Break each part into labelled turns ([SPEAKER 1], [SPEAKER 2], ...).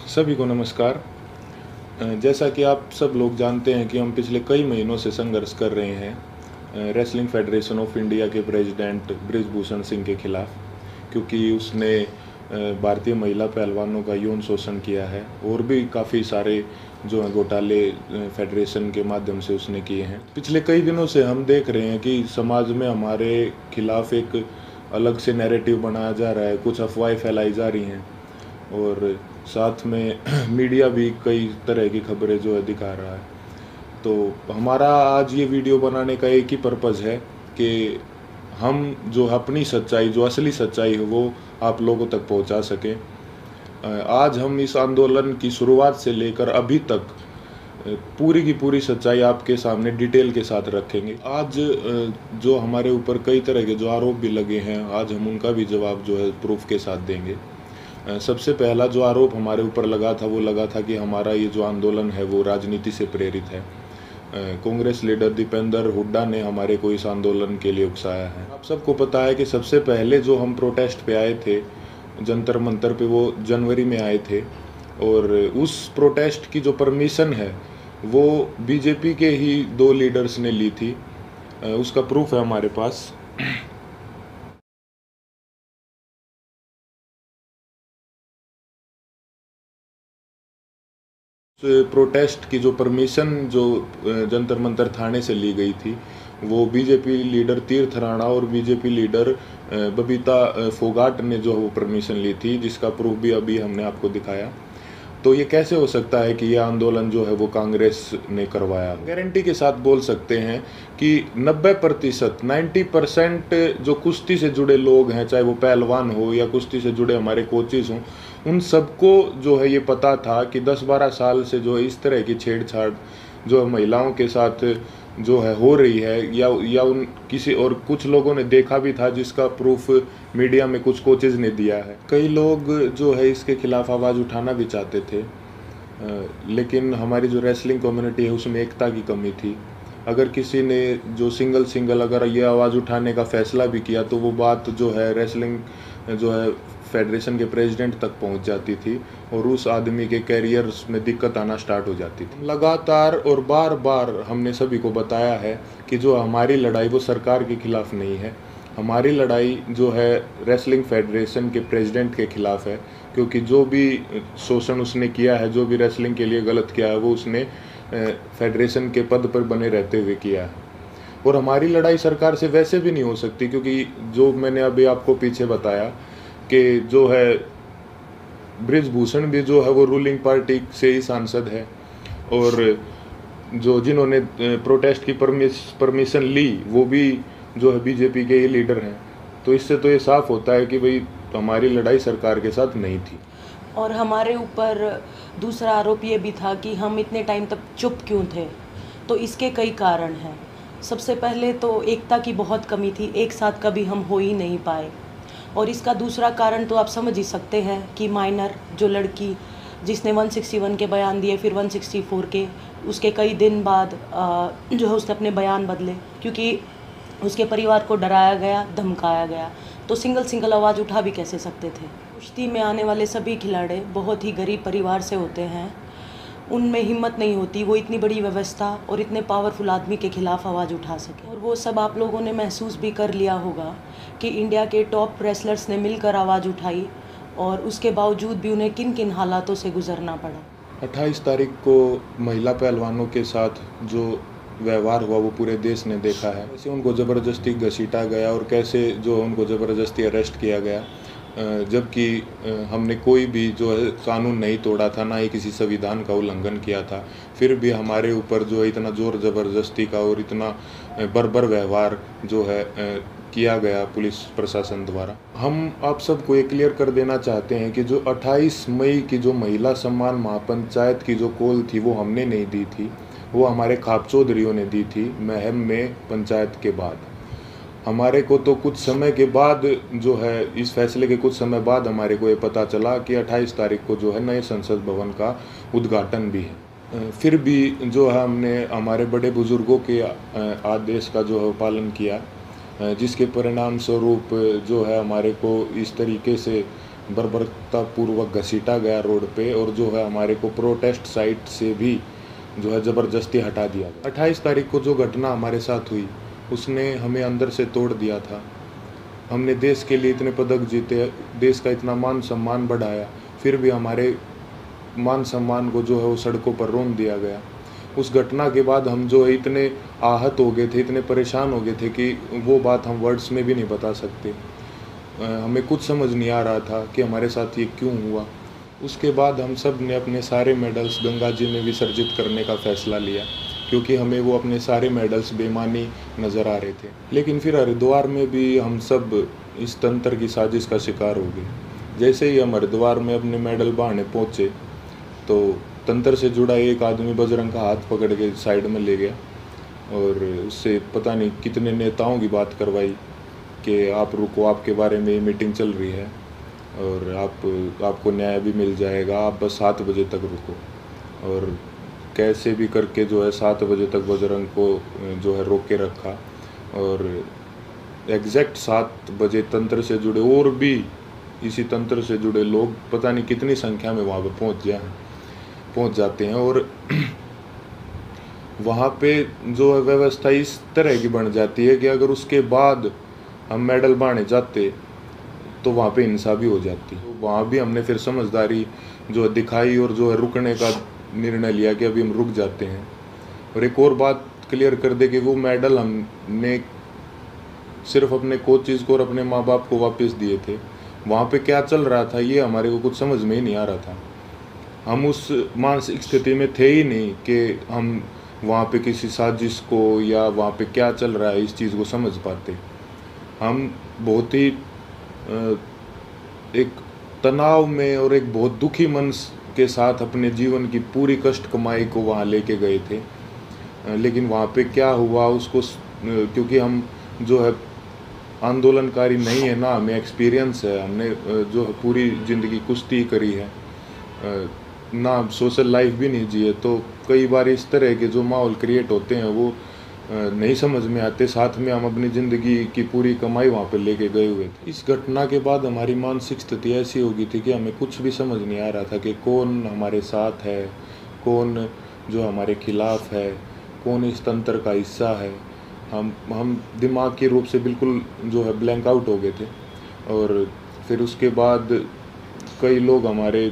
[SPEAKER 1] सभी को नमस्कार। जैसा कि आप सब लोग जानते हैं कि हम पिछले कई महीनों से संघर्ष कर रहे हैं रेसलिंग फेडरेशन ऑफ इंडिया के प्रेसिडेंट बृजभूषण सिंह के खिलाफ, क्योंकि उसने भारतीय महिला पहलवानों का यौन शोषण किया है और भी काफ़ी सारे जो हैं घोटाले फेडरेशन के माध्यम से उसने किए हैं। पिछले कई दिनों से हम देख रहे हैं कि समाज में हमारे खिलाफ एक अलग से नैरेटिव बनाया जा रहा है, कुछ अफवाहें फैलाई जा रही हैं और साथ में मीडिया भी कई तरह की खबरें जो है दिखा रहा है। तो हमारा आज ये वीडियो बनाने का एक ही पर्पज़ है कि हम जो अपनी सच्चाई, जो असली सच्चाई है वो आप लोगों तक पहुंचा सकें। आज हम इस आंदोलन की शुरुआत से लेकर अभी तक पूरी की पूरी सच्चाई आपके सामने डिटेल के साथ रखेंगे। आज जो हमारे ऊपर कई तरह के जो आरोप भी लगे हैं, आज हम उनका भी जवाब जो है प्रूफ के साथ देंगे। सबसे पहला जो आरोप हमारे ऊपर लगा था वो लगा था कि हमारा ये जो आंदोलन है वो राजनीति से प्रेरित है। कांग्रेस लीडर दीपेंद्र हुड्डा ने हमारे को इस आंदोलन के लिए उकसाया है। आप सबको पता है कि सबसे पहले जो हम प्रोटेस्ट पे आए थे जंतर मंतर पे, वो जनवरी में आए थे और उस प्रोटेस्ट की जो परमिशन है वो बीजेपी के ही 2 लीडर्स ने ली थी। उसका प्रूफ है हमारे पास। प्रोटेस्ट की जो परमिशन जो जंतर मंतर थाने से ली गई थी वो बीजेपी लीडर तीर्थ राणा और बीजेपी लीडर बबीता फोगाट ने जो वो परमिशन ली थी, जिसका प्रूफ भी अभी हमने आपको दिखाया। तो ये कैसे हो सकता है कि ये आंदोलन जो है वो कांग्रेस ने करवाया? गारंटी के साथ बोल सकते हैं कि 90% 90% जो कुश्ती से जुड़े लोग हैं, चाहे वो पहलवान हो या कुश्ती से जुड़े हमारे कोचेज हों, उन सबको जो है ये पता था कि 10-12 साल से जो इस तरह की छेड़छाड़ जो महिलाओं के साथ जो है हो रही है, या उन किसी और कुछ लोगों ने देखा भी था, जिसका प्रूफ मीडिया में कुछ कोचेज ने दिया है। कई लोग जो है इसके खिलाफ आवाज़ उठाना भी चाहते थे, लेकिन हमारी जो रेसलिंग कम्युनिटी है उसमें एकता की कमी थी। अगर किसी ने जो सिंगल अगर ये आवाज़ उठाने का फैसला भी किया तो वो बात जो है रेसलिंग जो है फेडरेशन के प्रेसिडेंट तक पहुंच जाती थी और उस आदमी के कैरियर में दिक्कत आना स्टार्ट हो जाती थी। लगातार और बार बार हमने सभी को बताया है कि जो हमारी लड़ाई वो सरकार के खिलाफ नहीं है, हमारी लड़ाई जो है रेसलिंग फेडरेशन के प्रेसिडेंट के खिलाफ है, क्योंकि जो भी शोषण उसने किया है, जो भी रेसलिंग के लिए गलत किया है, वो उसने फेडरेशन के पद पर बने रहते हुए किया है। और हमारी लड़ाई सरकार से वैसे भी नहीं हो सकती, क्योंकि जो मैंने अभी आपको पीछे बताया कि जो है बृजभूषण भी जो है वो रूलिंग पार्टी से ही सांसद है और जो जिन्होंने प्रोटेस्ट की परमिशन ली वो भी जो है बीजेपी के ही लीडर हैं। तो इससे तो ये साफ होता है कि भाई हमारी लड़ाई सरकार के साथ नहीं थी।
[SPEAKER 2] और हमारे ऊपर दूसरा आरोप ये भी था कि हम इतने टाइम तक चुप क्यों थे। तो इसके कई कारण हैं। सबसे पहले तो एकता की बहुत कमी थी, एक साथ कभी हम हो ही नहीं पाए। और इसका दूसरा कारण तो आप समझ ही सकते हैं कि माइनर जो लड़की जिसने 161 के बयान दिए, फिर 164 के, उसके कई दिन बाद जो है उसने अपने बयान बदले, क्योंकि उसके परिवार को डराया गया, धमकाया गया। तो सिंगल आवाज़ उठा भी कैसे सकते थे। कुश्ती में आने वाले सभी खिलाड़ी बहुत ही गरीब परिवार से होते हैं, उनमें हिम्मत नहीं होती वो इतनी बड़ी व्यवस्था और इतने पावरफुल आदमी के खिलाफ आवाज़ उठा सके। और वो सब आप लोगों ने महसूस भी कर लिया होगा कि इंडिया के टॉप रेसलर्स ने मिलकर आवाज़ उठाई और उसके बावजूद भी उन्हें किन किन हालातों से गुजरना पड़ा।
[SPEAKER 1] 28 तारीख को महिला पहलवानों के साथ जो व्यवहार हुआ वो पूरे देश ने देखा है। कैसे उनको ज़बरदस्ती घसीटा गया और कैसे जो उनको ज़बरदस्ती अरेस्ट किया गया, जबकि हमने कोई भी जो है कानून नहीं तोड़ा था, ना ही किसी संविधान का उल्लंघन किया था। फिर भी हमारे ऊपर जो है इतना ज़ोर ज़बरदस्ती का और इतना बर्बर व्यवहार जो है किया गया पुलिस प्रशासन द्वारा। हम आप सबको ये क्लियर कर देना चाहते हैं कि जो 28 मई की जो महिला सम्मान महापंचायत की जो कॉल थी वो हमने नहीं दी थी, वो हमारे खाप चौधरियों ने दी थी महम में पंचायत के बाद। हमारे को तो कुछ समय के बाद जो है इस फैसले के कुछ समय बाद हमारे को ये पता चला कि 28 तारीख को जो है नए संसद भवन का उद्घाटन भी है। फिर भी जो है हमने हमारे बड़े बुजुर्गों के आदेश का जो है पालन किया, जिसके परिणाम स्वरूप जो है हमारे को इस तरीके से बर्बरतापूर्वक घसीटा गया रोड पे, और जो है हमारे को प्रोटेस्ट साइट से भी जो है ज़बरदस्ती हटा दिया गया। 28 तारीख को जो घटना हमारे साथ हुई उसने हमें अंदर से तोड़ दिया था। हमने देश के लिए इतने पदक जीते, देश का इतना मान सम्मान बढ़ाया, फिर भी हमारे मान सम्मान को जो है वो सड़कों पर रोन दिया गया। उस घटना के बाद हम जो है इतने आहत हो गए थे, इतने परेशान हो गए थे कि वो बात हम वर्ड्स में भी नहीं बता सकते। हमें कुछ समझ नहीं आ रहा था कि हमारे साथ ये क्यों हुआ। उसके बाद हम सब ने अपने सारे मेडल्स गंगा जी में विसर्जित करने का फ़ैसला लिया, क्योंकि हमें वो अपने सारे मेडल्स बेईमानी नज़र आ रहे थे। लेकिन फिर हरिद्वार में भी हम सब इस तंत्र की साजिश का शिकार हो गए। जैसे ही हम हरिद्वार में अपने मेडल बहाने पहुँचे तो तंत्र से जुड़ा एक आदमी बजरंग का हाथ पकड़ के साइड में ले गया और उससे पता नहीं कितने नेताओं की बात करवाई कि आप रुको, आपके बारे में मीटिंग चल रही है और आपको न्याय भी मिल जाएगा, आप बस 7 बजे तक रुको। और कैसे भी करके जो है 7 बजे तक बजरंग को जो है रोक के रखा, और एग्जैक्ट 7 बजे तंत्र से जुड़े और भी इसी तंत्र से जुड़े लोग पता नहीं कितनी संख्या में वहाँ पर पहुँच जाते हैं। और वहाँ पे जो है व्यवस्था इस तरह की बन जाती है कि अगर उसके बाद हम मेडल बांधने जाते तो वहाँ पे हिंसा भी हो जाती। तो वहाँ भी हमने फिर समझदारी जो है दिखाई और जो है रुकने का निर्णय लिया कि अभी हम रुक जाते हैं। और एक और बात क्लियर कर दे कि वो मेडल हमने सिर्फ अपने कोचेज़ को और अपने माँ बाप को वापस दिए थे। वहाँ पे क्या चल रहा था ये हमारे को कुछ समझ में ही नहीं आ रहा था। हम उस मानसिक स्थिति में थे ही नहीं कि हम वहाँ पे किसी साजिश को या वहाँ पे क्या चल रहा है इस चीज़ को समझ पाते। हम बहुत ही एक तनाव में और एक बहुत दुखी मन के साथ अपने जीवन की पूरी कष्ट कमाई को वहाँ लेके गए थे। लेकिन वहाँ पे क्या हुआ उसको, क्योंकि हम जो है आंदोलनकारी नहीं है ना, हमें एक्सपीरियंस है, हमने जो है पूरी ज़िंदगी कुश्ती करी है ना, सोशल लाइफ भी नहीं जिए, तो कई बार इस तरह के जो माहौल क्रिएट होते हैं वो नहीं समझ में आते। साथ में हम अपनी ज़िंदगी की पूरी कमाई वहाँ पे लेके गए हुए थे। इस घटना के बाद हमारी मानसिक स्थिति ऐसी हो गई थी कि हमें कुछ भी समझ नहीं आ रहा था कि कौन हमारे साथ है, कौन जो हमारे खिलाफ है, कौन इस तंत्र का हिस्सा है। हम दिमाग के रूप से बिल्कुल जो है ब्लैंक आउट हो गए थे। और फिर उसके बाद कई लोग हमारे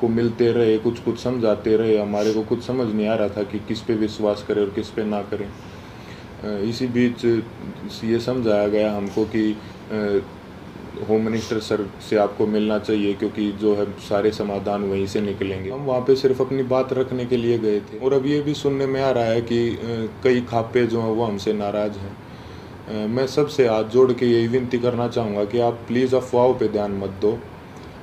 [SPEAKER 1] को मिलते रहे, कुछ समझाते रहे, हमारे को कुछ समझ नहीं आ रहा था कि किस पे विश्वास करें और किस पे ना करें। इसी बीच ये समझाया गया हमको कि होम मिनिस्टर सर से आपको मिलना चाहिए, क्योंकि जो है सारे समाधान वहीं से निकलेंगे। हम वहाँ पे सिर्फ अपनी बात रखने के लिए गए थे। और अब ये भी सुनने में आ रहा है कि कई खापे जो हैं वो हमसे नाराज़ हैं। मैं सबसे हाथ जोड़ के यही विनती करना चाहूँगा कि आप प्लीज़ अफवाहों पे ध्यान मत दो।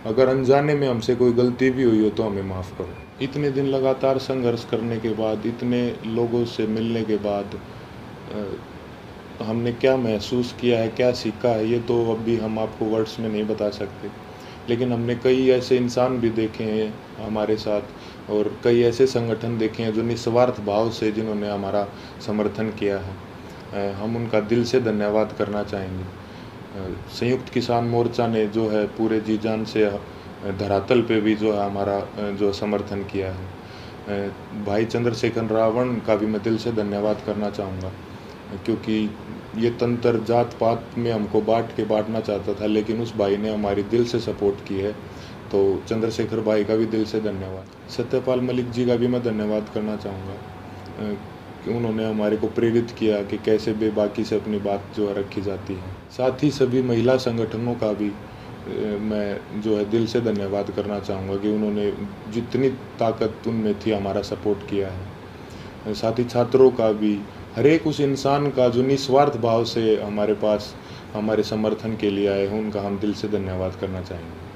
[SPEAKER 1] अगर अनजाने में हमसे कोई गलती भी हुई हो तो हमें माफ़ करो। इतने दिन लगातार संघर्ष करने के बाद, इतने लोगों से मिलने के बाद हमने क्या महसूस किया है, क्या सीखा है, ये तो अभी हम आपको वर्ड्स में नहीं बता सकते। लेकिन हमने कई ऐसे इंसान भी देखे हैं हमारे साथ, और कई ऐसे संगठन देखे हैं जो निस्वार्थ भाव से जिन्होंने हमारा समर्थन किया है। हम उनका दिल से धन्यवाद करना चाहेंगे। संयुक्त किसान मोर्चा ने जो है पूरे जी जान से धरातल पे भी जो है हमारा जो समर्थन किया है। भाई चंद्रशेखर रावण का भी मैं दिल से धन्यवाद करना चाहूँगा, क्योंकि ये तंत्र जात पात में हमको बांटना चाहता था, लेकिन उस भाई ने हमारी दिल से सपोर्ट की है। तो चंद्रशेखर भाई का भी दिल से धन्यवाद। सत्यपाल मलिक जी का भी मैं धन्यवाद करना चाहूँगा कि उन्होंने हमारे को प्रेरित किया कि कैसे बेबाकी से अपनी बात जो है रखी जाती है। साथ ही सभी महिला संगठनों का भी मैं जो है दिल से धन्यवाद करना चाहूँगा कि उन्होंने जितनी ताकत उनमें थी हमारा सपोर्ट किया है। साथ ही छात्रों का भी, हर एक उस इंसान का जो निस्वार्थ भाव से हमारे पास हमारे समर्थन के लिए आए हैं, उनका हम दिल से धन्यवाद करना चाहेंगे।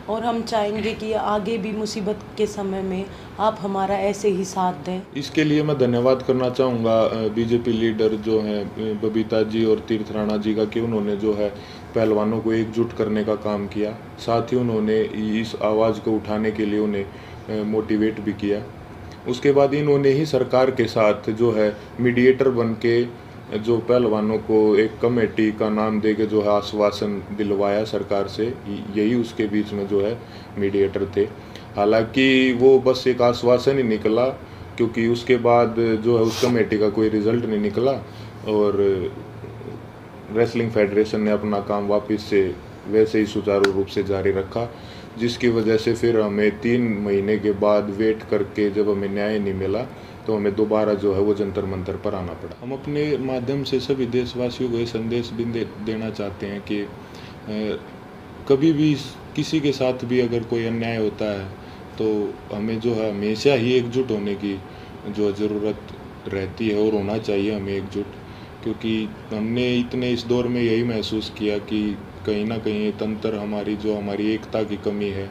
[SPEAKER 2] और हम चाहेंगे कि आगे भी मुसीबत के समय में आप हमारा ऐसे ही साथ दें।
[SPEAKER 1] इसके लिए मैं धन्यवाद करना चाहूँगा बीजेपी लीडर जो हैं बबीता जी और तीर्थ राणा जी का, कि उन्होंने जो है पहलवानों को एकजुट करने का काम किया। साथ ही उन्होंने इस आवाज़ को उठाने के लिए उन्हें मोटिवेट भी किया। उसके बाद इन्होंने ही सरकार के साथ जो है मीडिएटर बन के जो पहलवानों को एक कमेटी का नाम दे के जो है आश्वासन दिलवाया सरकार से, यही उसके बीच में जो है मीडिएटर थे। हालांकि वो बस एक आश्वासन ही निकला, क्योंकि उसके बाद जो है उस कमेटी का कोई रिजल्ट नहीं निकला और रेसलिंग फेडरेशन ने अपना काम वापस से वैसे ही सुचारू रूप से जारी रखा, जिसकी वजह से फिर हमें 3 महीने के बाद वेट करके जब हमें न्याय नहीं मिला तो हमें दोबारा जो है वो जंतर मंतर पर आना पड़ा। हम अपने माध्यम से सभी देशवासियों को ये संदेश भी देना चाहते हैं कि कभी भी किसी के साथ भी अगर कोई अन्याय होता है तो हमें जो है हमेशा ही एकजुट होने की जो ज़रूरत रहती है और होना चाहिए हमें एकजुट, क्योंकि हमने इतने इस दौर में यही महसूस किया कि कहीं ना कहीं तंत्र हमारी एकता की कमी है,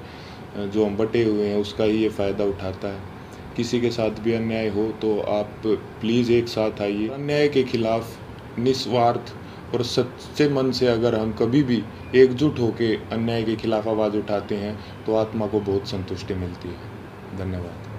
[SPEAKER 1] जो हम बटे हुए हैं उसका ही ये फ़ायदा उठाता है। किसी के साथ भी अन्याय हो तो आप प्लीज़ एक साथ आइए। अन्याय के खिलाफ निस्वार्थ और सच्चे मन से अगर हम कभी भी एकजुट होकर अन्याय के खिलाफ आवाज़ उठाते हैं तो आत्मा को बहुत संतुष्टि मिलती है। धन्यवाद।